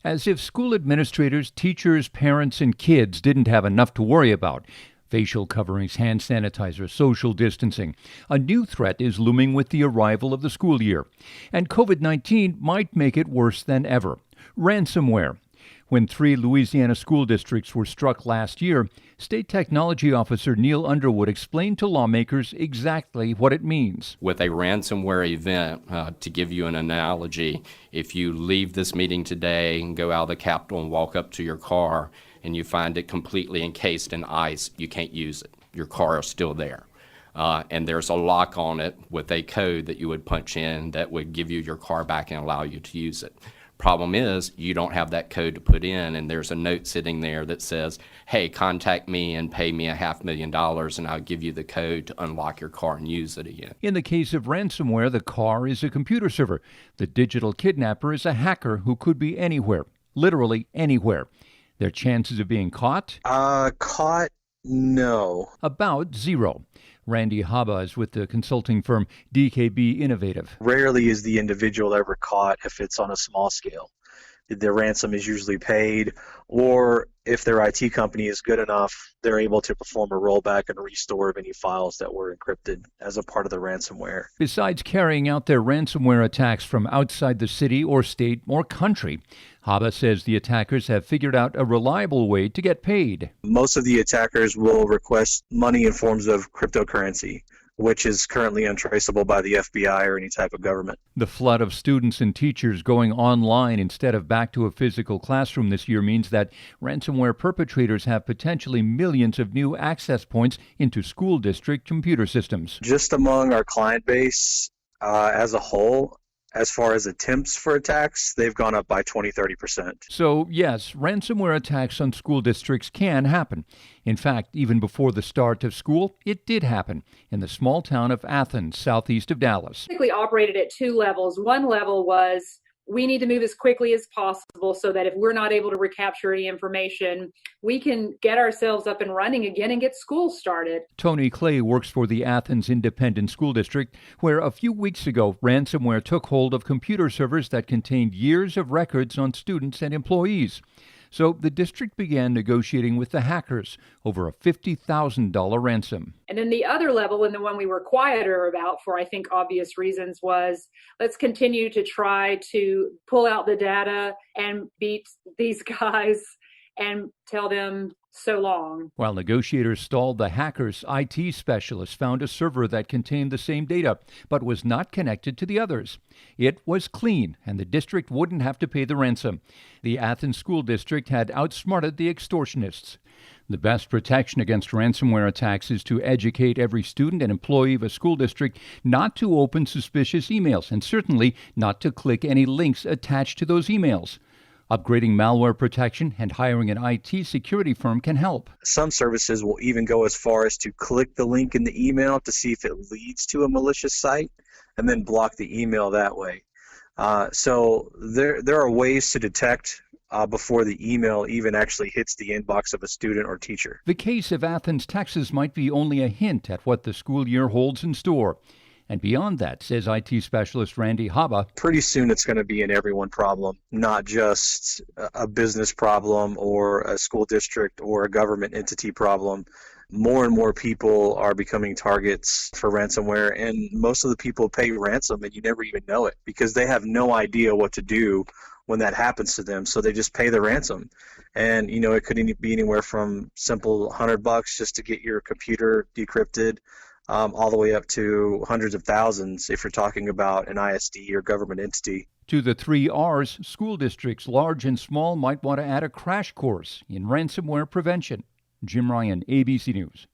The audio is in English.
As if school administrators, teachers, parents, and kids didn't have enough to worry about. Facial coverings, hand sanitizer, social distancing. A new threat is looming with the arrival of the school year. And COVID-19 might make it worse than ever. Ransomware. When 3 Louisiana school districts were struck last year, State Technology Officer Neil Underwood explained to lawmakers exactly what it means. With a ransomware event, to give you an analogy, if you leave this meeting today and go out of the Capitol and walk up to your car and you find it completely encased in ice, you can't use it. Your car is still there. And there's a lock on it with a code that you would punch in that would give you your car back and allow you to use it. Problem is, you don't have that code to put in, and there's a note sitting there that says, hey, contact me and pay me $500,000 and I'll give you the code to unlock your car and use it again. In the case of ransomware, the car is a computer server. The digital kidnapper is a hacker who could be anywhere, literally anywhere. Their chances of being caught? Caught? No. About zero. Randy Haba is with the consulting firm DKB Innovative. Rarely is the individual ever caught if it's on a small scale. The ransom is usually paid, or if their IT company is good enough, they're able to perform a rollback and restore of any files that were encrypted as a part of the ransomware. Besides carrying out their ransomware attacks from outside the city or state or country, Haba says the attackers have figured out a reliable way to get paid. Most of the attackers will request money in forms of cryptocurrency, which is currently untraceable by the FBI or any type of government. The flood of students and teachers going online instead of back to a physical classroom this year means that ransomware perpetrators have potentially millions of new access points into school district computer systems. Just among our client base as a whole, as far as attempts for attacks, they've gone up by 20-30%. So, yes, ransomware attacks on school districts can happen. In fact, even before the start of school, it did happen in the small town of Athens, southeast of Dallas. We operated at 2 levels. One level was we need to move as quickly as possible so that if we're not able to recapture any information, we can get ourselves up and running again and get school started. Tony Clay works for the Athens Independent School District, where a few weeks ago, ransomware took hold of computer servers that contained years of records on students and employees. So the district began negotiating with the hackers over a $50,000 ransom. And then the other level, and the one we were quieter about for, I think, obvious reasons, was let's continue to try to pull out the data and beat these guys and tell them so long. While negotiators stalled, the hackers' IT specialists found a server that contained the same data, but was not connected to the others. It was clean, and the district wouldn't have to pay the ransom. The Athens School District had outsmarted the extortionists. The best protection against ransomware attacks is to educate every student and employee of a school district not to open suspicious emails, and certainly not to click any links attached to those emails. Upgrading malware protection and hiring an IT security firm can help. Some services will even go as far as to click the link in the email to see if it leads to a malicious site and then block the email that way. So there are ways to detect before the email even actually hits the inbox of a student or teacher. The case of Athens, Texas might be only a hint at what the school year holds in store. And beyond that, says IT specialist Randy Haba, pretty soon it's going to be an everyone problem, not just a business problem or a school district or a government entity problem. More and more people are becoming targets for ransomware, and most of the people pay ransom and you never even know it because they have no idea what to do when that happens to them. So they just pay the ransom. And, it could be anywhere from simple $100 just to get your computer decrypted, all the way up to hundreds of thousands if you're talking about an ISD or government entity. To the 3 R's, school districts, large and small, might want to add a crash course in ransomware prevention. Jim Ryan, ABC News.